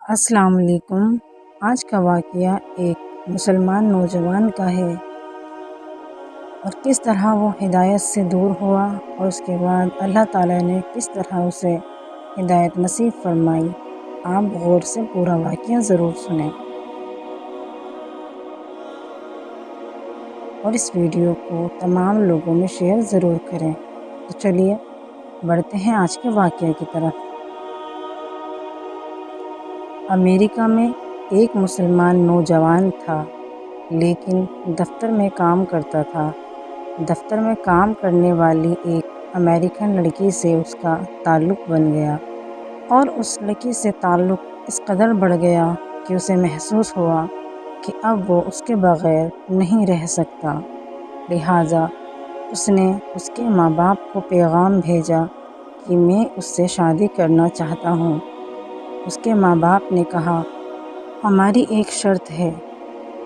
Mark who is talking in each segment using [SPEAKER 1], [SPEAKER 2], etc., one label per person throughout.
[SPEAKER 1] السلام علیکم۔ آج کا واقعہ ایک مسلمان نوجوان کا ہے اور کس طرح وہ ہدایت سے دور ہوا اور اس کے بعد اللہ تعالیٰ نے کس طرح اسے ہدایت نصیب فرمائی۔ آپ غور سے پورا واقعہ ضرور سنیں اور اس ویڈیو کو تمام لوگوں میں شیئر ضرور کریں۔ تو چلیے بڑھتے ہیں آج کے واقعہ کی طرف۔ امریکہ میں ایک مسلمان نوجوان تھا، لیکن دفتر میں کام کرتا تھا۔ دفتر میں کام کرنے والی ایک امریکن لڑکی سے اس کا تعلق بن گیا اور اس لڑکی سے تعلق اس قدر بڑھ گیا کہ اسے محسوس ہوا کہ اب وہ اس کے بغیر نہیں رہ سکتا۔ لہٰذا اس نے اس کے ماں باپ کو پیغام بھیجا کہ میں اس سے شادی کرنا چاہتا ہوں۔ اس کے ماں باپ نے کہا، ہماری ایک شرط ہے۔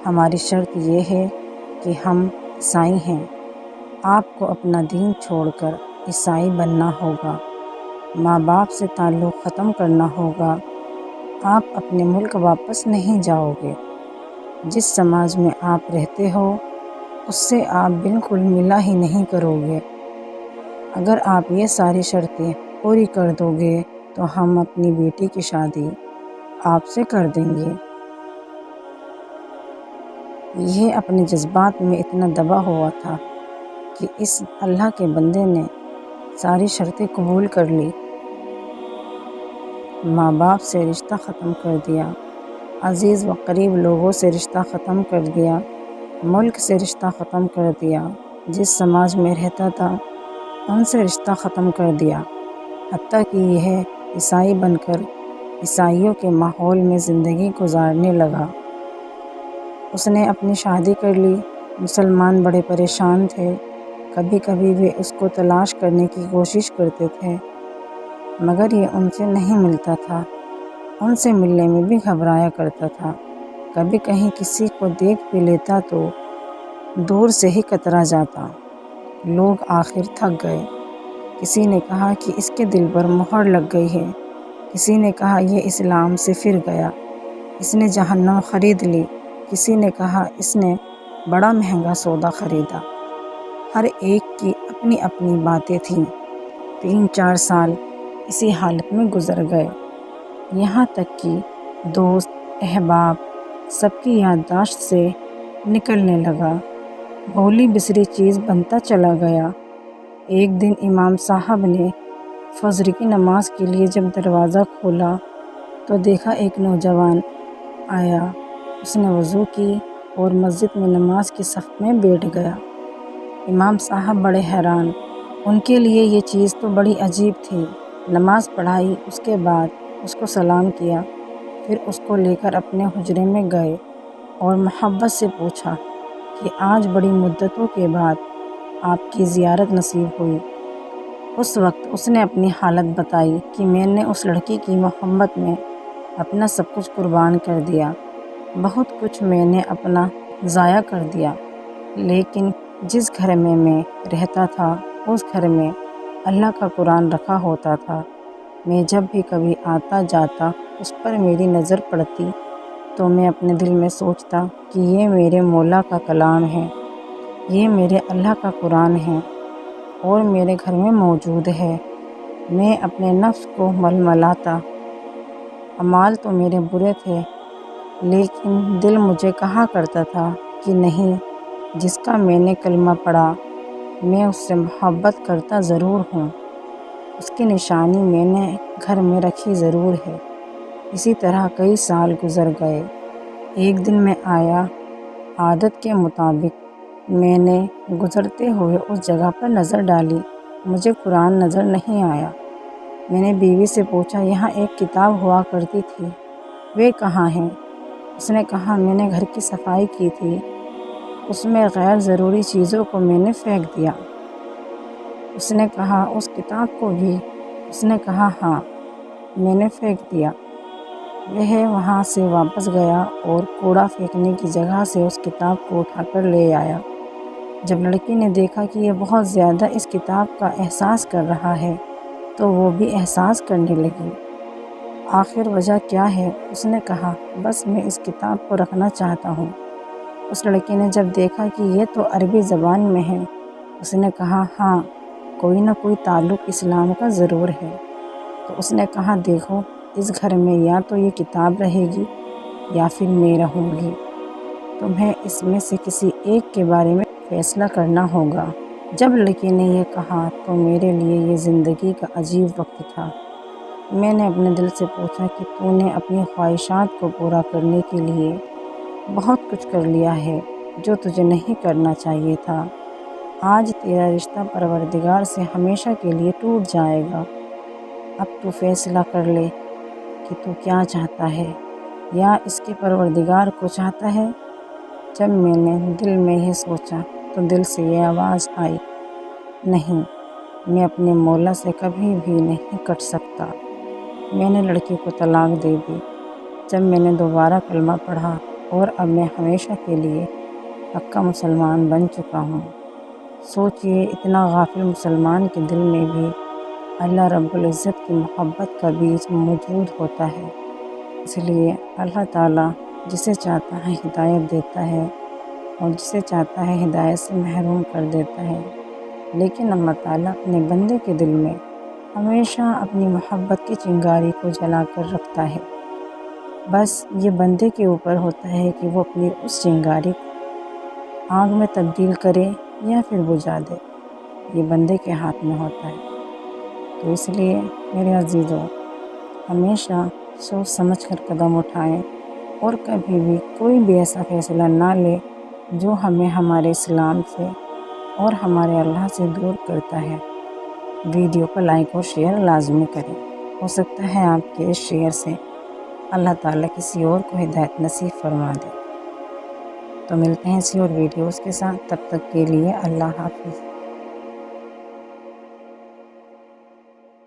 [SPEAKER 1] ہماری شرط یہ ہے کہ ہم عیسائی ہیں۔ آپ کو اپنا دین چھوڑ کر عیسائی بننا ہوگا۔ ماں باپ سے تعلق ختم کرنا ہوگا۔ آپ اپنے ملک واپس نہیں جاؤ گے۔ جس سماج میں آپ رہتے ہو اس سے آپ بالکل ملا ہی نہیں کرو گے۔ اگر آپ یہ ساری شرطیں پوری کر دو گے تو ہم اپنی بیٹی کی شادی آپ سے کر دیں گے۔ یہ اپنے جذبات میں اتنا دبا ہوا تھا کہ اس اللہ کے بندے نے ساری شرطیں قبول کر لی۔ ماں باپ سے رشتہ ختم کر دیا، عزیز و قریب لوگوں سے رشتہ ختم کر دیا، ملک سے رشتہ ختم کر دیا، جس سماج میں رہتا تھا ان سے رشتہ ختم کر دیا، حتیٰ کہ یہ عیسائی بن کر عیسائیوں کے ماحول میں زندگی گزارنے لگا۔ اس نے اپنی شادی کر لی۔ مسلمان بڑے پریشان تھے۔ کبھی کبھی وہ اس کو تلاش کرنے کی کوشش کرتے تھے مگر یہ ان سے نہیں ملتا تھا۔ ان سے ملنے میں بھی گھبرایا کرتا تھا۔ کبھی کہیں کسی کو دیکھ بھی لیتا تو دور سے ہی کترا جاتا۔ لوگ آخر تھک گئے۔ کسی نے کہا کہ اس کے دل پر مہر لگ گئی ہے، کسی نے کہا یہ اسلام سے پھر گیا، اس نے جہنم خرید لی، کسی نے کہا اس نے بڑا مہنگا سودا خریدا۔ ہر ایک کی اپنی اپنی باتیں تھیں۔ 3-4 سال اسی حالت میں گزر گئے، یہاں تک کہ دوست احباب سب کی یادداشت سے نکلنے لگا، بھولی بسری چیز بنتا چلا گیا۔ ایک دن امام صاحب نے فجر کی نماز کے لیے جب دروازہ کھولا تو دیکھا ایک نوجوان آیا۔ اس نے وضو کی اور مسجد میں نماز کی صف میں بیٹھ گیا۔ امام صاحب بڑے حیران، ان کے لیے یہ چیز تو بڑی عجیب تھی۔ نماز پڑھائی، اس کے بعد اس کو سلام کیا، پھر اس کو لے کر اپنے حجرے میں گئے اور محبت سے پوچھا کہ آج بڑی مدتوں کے بعد آپ کی زیارت نصیب ہوئی۔ اس وقت اس نے اپنی حالت بتائی کہ میں نے اس لڑکی کی محبت میں اپنا سب کچھ قربان کر دیا، بہت کچھ میں نے اپنا ضائع کر دیا، لیکن جس گھر میں میں رہتا تھا اس گھر میں اللہ کا قرآن رکھا ہوتا تھا۔ میں جب بھی کبھی آتا جاتا اس پر میری نظر پڑتی تو میں اپنے دل میں سوچتا کہ یہ میرے مولا کا کلام ہے، یہ میرے اللہ کا قرآن ہے اور میرے گھر میں موجود ہے۔ میں اپنے نفس کو ململاتا، اعمال تو میرے برے تھے لیکن دل مجھے کہا کرتا تھا کہ نہیں، جس کا میں نے کلمہ پڑھا میں اس سے محبت کرتا ضرور ہوں، اس کی نشانی میں نے گھر میں رکھی ضرور ہے۔ اسی طرح کئی سال گزر گئے۔ ایک دن میں آیا، عادت کے مطابق میں نے گزرتے ہوئے اس جگہ پر نظر ڈالی، مجھے قرآن نظر نہیں آیا۔ میں نے بیوی سے پوچھا، یہاں ایک کتاب ہوا کرتی تھی، وہ کہاں ہے؟ اس نے کہا، میں نے گھر کی صفائی کی تھی، اس میں غیر ضروری چیزوں کو میں نے پھینک دیا۔ اس نے کہا، اس کتاب کو بھی؟ اس نے کہا، ہاں، میں نے پھینک دیا۔ وہ وہاں سے واپس گیا اور کوڑا پھینکنے کی جگہ سے اس کتاب کو اٹھا کر لے آیا۔ جب لڑکی نے دیکھا کہ یہ بہت زیادہ اس کتاب کا احساس کر رہا ہے تو وہ بھی احساس کرنے لگی۔ آخر وجہ کیا ہے؟ اس نے کہا، بس میں اس کتاب کو رکھنا چاہتا ہوں۔ اس لڑکی نے جب دیکھا کہ یہ تو عربی زبان میں ہے، اس نے کہا، ہاں، کوئی نہ کوئی تعلق اسلام کا ضرور ہے۔ تو اس نے کہا، دیکھو، اس گھر میں یا تو یہ کتاب رہے گی یا پھر میں رہوں گی۔ تمہیں اس میں سے کسی ایک کے بارے میں فیصلہ کرنا ہوگا۔ جب لڑکی نے یہ کہا تو میرے لیے یہ زندگی کا عجیب وقت تھا۔ میں نے اپنے دل سے پوچھا کہ تو نے اپنی خواہشات کو پورا کرنے کے لیے بہت کچھ کر لیا ہے جو تجھے نہیں کرنا چاہیے تھا۔ آج تیرا رشتہ پروردگار سے ہمیشہ کے لیے ٹوٹ جائے گا۔ اب تو فیصلہ کر لے کہ تو کیا چاہتا ہے، یا اس کے پروردگار کو چاہتا ہے۔ جب میں نے دل میں یہ سوچا تو دل سے یہ آواز آئی، نہیں، میں اپنے مولا سے کبھی بھی نہیں کٹ سکتا۔ میں نے لڑکی کو طلاق دے دی۔ جب میں نے دوبارہ کلمہ پڑھا اور اب میں ہمیشہ کے لیے پکا مسلمان بن چکا ہوں۔ سوچئے، اتنا غافل مسلمان کے دل میں بھی اللہ رب العزت کی محبت کا بیج موجود ہوتا ہے۔ اس لیے اللہ تعالیٰ جسے چاہتا ہے ہدایت دیتا ہے اور جسے چاہتا ہے ہدایت سے محروم کر دیتا ہے، لیکن اللہ تعالیٰ اپنے بندے کے دل میں ہمیشہ اپنی محبت کی چنگاری کو جلا کر رکھتا ہے۔ بس یہ بندے کے اوپر ہوتا ہے کہ وہ اپنی اس چنگاری کو آگ میں تبدیل کرے یا پھر بجھا دے۔ یہ بندے کے ہاتھ میں ہوتا ہے۔ تو اس لیے میرے عزیزو، ہمیشہ سوچ سمجھ کر قدم اٹھائیں اور کبھی بھی کوئی بھی ایسا فیصلہ نہ لے جو ہمیں ہمارے اسلام سے اور ہمارے اللہ سے دور کرتا ہے۔ ویڈیو کو لائک اور شیئر لازمی کریں۔ ہو سکتا ہے آپ کے اس شیئر سے اللہ تعالیٰ کسی اور کو ہدایت نصیب فرما دے۔ تو ملتے ہیں اسی اور ویڈیوز کے ساتھ، تب تک کے لیے اللہ حافظ۔